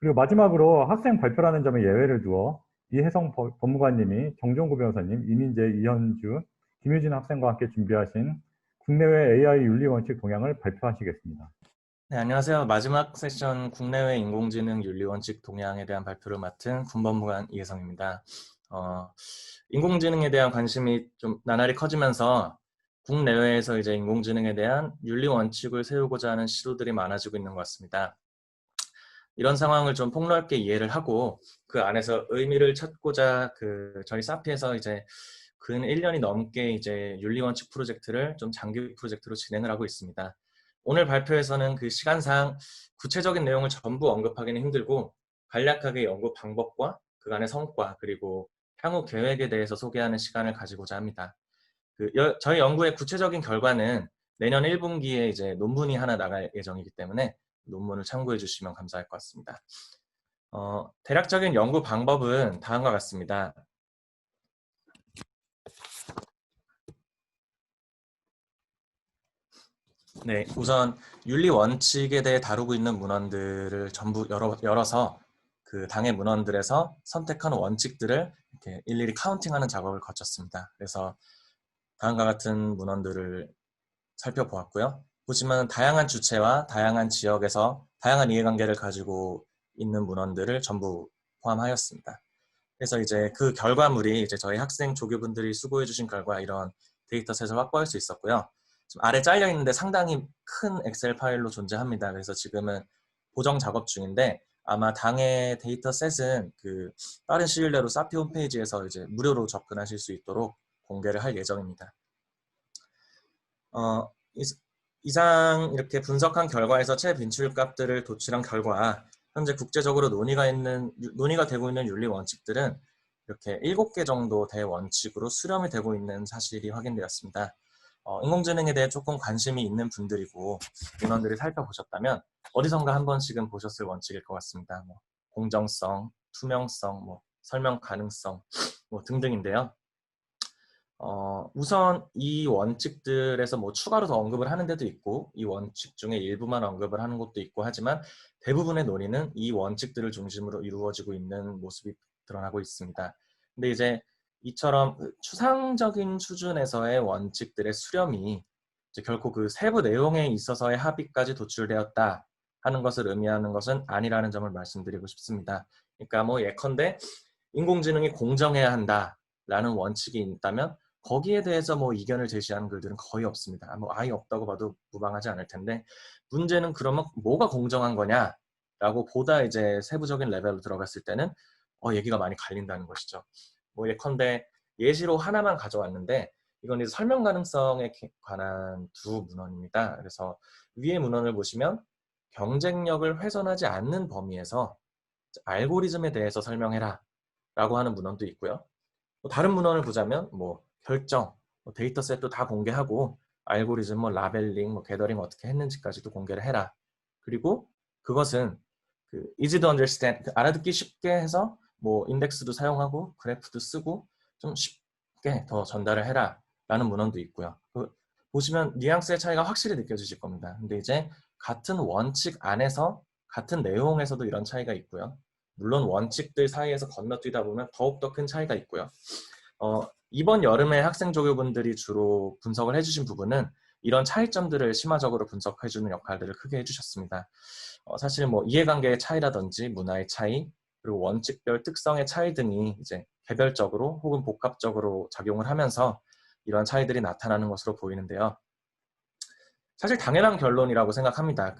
그리고 마지막으로 학생 발표라는 점에 예외를 두어 이혜성 법무관님이, 정종구 변호사님, 이민재, 이현주, 김유진 학생과 함께 준비하신 국내외 AI 윤리 원칙 동향을 발표하시겠습니다. 네, 안녕하세요. 마지막 세션 국내외 인공지능 윤리 원칙 동향에 대한 발표를 맡은 군법무관 이혜성입니다. 인공지능에 대한 관심이 좀 나날이 커지면서 국내외에서 이제 인공지능에 대한 윤리 원칙을 세우고자 하는 시도들이 많아지고 있는 것 같습니다. 이런 상황을 좀 폭넓게 이해를 하고 그 안에서 의미를 찾고자 저희 사피에서 이제 근 1년이 넘게 이제 윤리 원칙 프로젝트를 좀 장기 프로젝트로 진행을 하고 있습니다. 오늘 발표에서는 그 시간상 구체적인 내용을 전부 언급하기는 힘들고 간략하게 연구 방법과 그간의 성과 그리고 향후 계획에 대해서 소개하는 시간을 가지고자 합니다. 저희 연구의 구체적인 결과는 내년 1분기에 이제 논문이 하나 나갈 예정이기 때문에 논문을 참고해 주시면 감사할 것 같습니다. 대략적인 연구 방법은 다음과 같습니다. 네, 우선 윤리 원칙에 대해 다루고 있는 문헌들을 전부 열어서 그 당의 문헌들에서 선택한 원칙들을 이렇게 일일이 카운팅하는 작업을 거쳤습니다. 그래서 다음과 같은 문헌들을 살펴보았고요. 보시면 다양한 주체와 다양한 지역에서 다양한 이해관계를 가지고 있는 문헌들을 전부 포함하였습니다. 그래서 이제 그 결과물이 이제 저희 학생 조교분들이 수고해 주신 결과 이런 데이터셋을 확보할 수 있었고요. 지금 아래 잘려 있는데 상당히 큰 엑셀 파일로 존재합니다. 그래서 지금은 보정 작업 중인데 아마 당의 데이터셋은 빠른 시일 내로 사피 홈페이지에서 이제 무료로 접근하실 수 있도록 공개를 할 예정입니다. 이상 이렇게 분석한 결과에서 최빈출값들을 도출한 결과 현재 국제적으로 논의가 되고 있는 윤리 원칙들은 이렇게 7개 정도 대원칙으로 수렴이 되고 있는 사실이 확인되었습니다. 인공지능에 대해 조금 관심이 있는 분들이고 민원들을 살펴보셨다면 어디선가 한 번씩은 보셨을 원칙일 것 같습니다. 공정성, 투명성, 설명 가능성 등등인데요. 우선 이 원칙들에서 추가로 더 언급을 하는 데도 있고 이 원칙 중에 일부만 언급을 하는 것도 있고 하지만 대부분의 논의는 이 원칙들을 중심으로 이루어지고 있는 모습이 드러나고 있습니다. 근데 이제 이처럼 추상적인 수준에서의 원칙들의 수렴이 이제 결코 그 세부 내용에 있어서의 합의까지 도출되었다 하는 것을 의미하는 것은 아니라는 점을 말씀드리고 싶습니다. 그러니까 예컨대 인공지능이 공정해야 한다라는 원칙이 있다면 거기에 대해서 이견을 제시하는 글들은 거의 없습니다. 아예 없다고 봐도 무방하지 않을 텐데 문제는 그러면 뭐가 공정한 거냐라고 보다 이제 세부적인 레벨로 들어갔을 때는 얘기가 많이 갈린다는 것이죠. 예컨대 예시로 하나만 가져왔는데 이건 이제 설명 가능성에 관한 두 문헌입니다. 그래서 위의 문헌을 보시면 경쟁력을 훼손하지 않는 범위에서 알고리즘에 대해서 설명해라 라고 하는 문헌도 있고요. 다른 문헌을 보자면 결정, 데이터셋도 다 공개하고 알고리즘, 라벨링, 게더링 어떻게 했는지까지도 공개를 해라. 그리고 그것은 easy to understand, 알아듣기 쉽게 해서 인덱스도 사용하고 그래프도 쓰고 좀 쉽게 더 전달을 해라 라는 문헌도 있고요. 보시면 뉘앙스의 차이가 확실히 느껴지실 겁니다. 근데 이제 같은 원칙 안에서 같은 내용에서도 이런 차이가 있고요. 물론 원칙들 사이에서 건너뛰다 보면 더욱더 큰 차이가 있고요. 이번 여름에 학생 조교분들이 주로 분석을 해주신 부분은 이런 차이점들을 심화적으로 분석해주는 역할들을 크게 해주셨습니다. 사실 이해관계의 차이라든지 문화의 차이, 그리고 원칙별 특성의 차이 등이 이제 개별적으로 혹은 복합적으로 작용을 하면서 이런 차이들이 나타나는 것으로 보이는데요. 사실 당연한 결론이라고 생각합니다.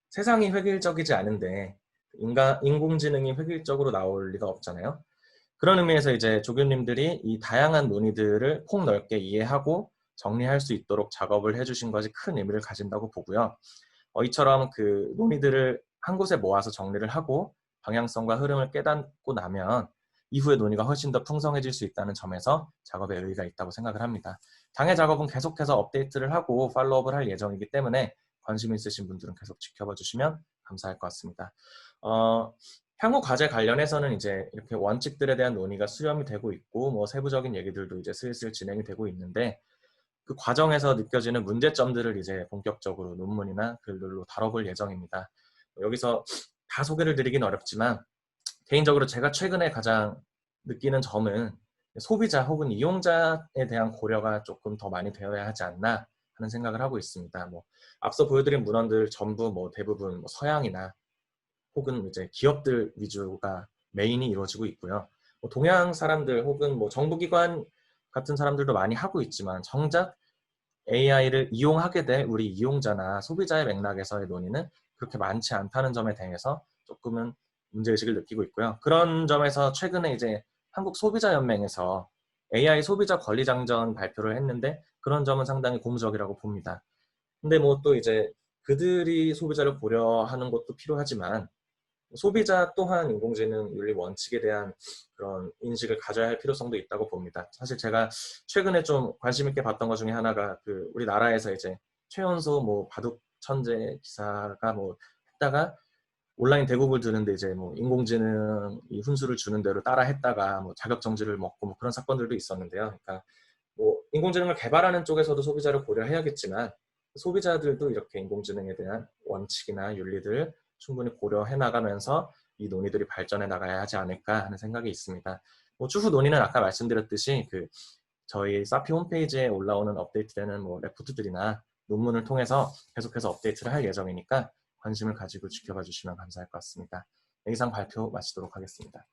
세상이 획일적이지 않은데 인공지능이 획일적으로 나올 리가 없잖아요. 그런 의미에서 이제 조교님들이 이 다양한 논의들을 폭넓게 이해하고 정리할 수 있도록 작업을 해주신 것이 큰 의미를 가진다고 보고요. 이처럼 논의들을 한 곳에 모아서 정리를 하고 방향성과 흐름을 깨닫고 나면 이후의 논의가 훨씬 더 풍성해질 수 있다는 점에서 작업에 의의가 있다고 생각을 합니다. 당의 작업은 계속해서 업데이트를 하고 팔로우업을 할 예정이기 때문에 관심 있으신 분들은 계속 지켜봐 주시면 감사할 것 같습니다. 향후 과제 관련해서는 이제 이렇게 원칙들에 대한 논의가 수렴이 되고 있고 세부적인 얘기들도 이제 슬슬 진행이 되고 있는데 그 과정에서 느껴지는 문제점들을 이제 본격적으로 논문이나 글들로 다뤄볼 예정입니다. 여기서 다 소개를 드리긴 어렵지만 개인적으로 제가 최근에 가장 느끼는 점은 소비자 혹은 이용자에 대한 고려가 조금 더 많이 되어야 하지 않나 하는 생각을 하고 있습니다. 뭐 앞서 보여드린 문헌들 전부 뭐 대부분 뭐 서양이나 혹은 이제 기업들 위주가 메인이 이루어지고 있고요. 뭐 동양 사람들 혹은 뭐 정부기관 같은 사람들도 많이 하고 있지만 정작 AI를 이용하게 될 우리 이용자나 소비자의 맥락에서의 논의는 그렇게 많지 않다는 점에 대해서 조금은 문제의식을 느끼고 있고요. 그런 점에서 최근에 이제 한국 소비자연맹에서 AI 소비자 권리장전 발표를 했는데 그런 점은 상당히 고무적이라고 봅니다. 근데 뭐 또 이제 그들이 소비자를 고려하는 것도 필요하지만 소비자 또한 인공지능 윤리 원칙에 대한 그런 인식을 가져야 할 필요성도 있다고 봅니다. 사실 제가 최근에 좀 관심 있게 봤던 것 중에 하나가 그 우리나라에서 이제 최연소 뭐 바둑 천재 기사가 뭐 했다가 온라인 대국을 두는데 이제 뭐 인공지능 이 훈수를 주는 대로 따라 했다가 뭐 자격 정지를 먹고 뭐 그런 사건들도 있었는데요. 그러니까 뭐 인공지능을 개발하는 쪽에서도 소비자를 고려해야겠지만 소비자들도 이렇게 인공지능에 대한 원칙이나 윤리들 충분히 고려해 나가면서 이 논의들이 발전해 나가야 하지 않을까 하는 생각이 있습니다. 뭐 추후 논의는 아까 말씀드렸듯이 그 저희 사피 홈페이지에 올라오는 업데이트되는 뭐 레포트들이나 논문을 통해서 계속해서 업데이트를 할 예정이니까 관심을 가지고 지켜봐 주시면 감사할 것 같습니다. 이상 발표 마치도록 하겠습니다.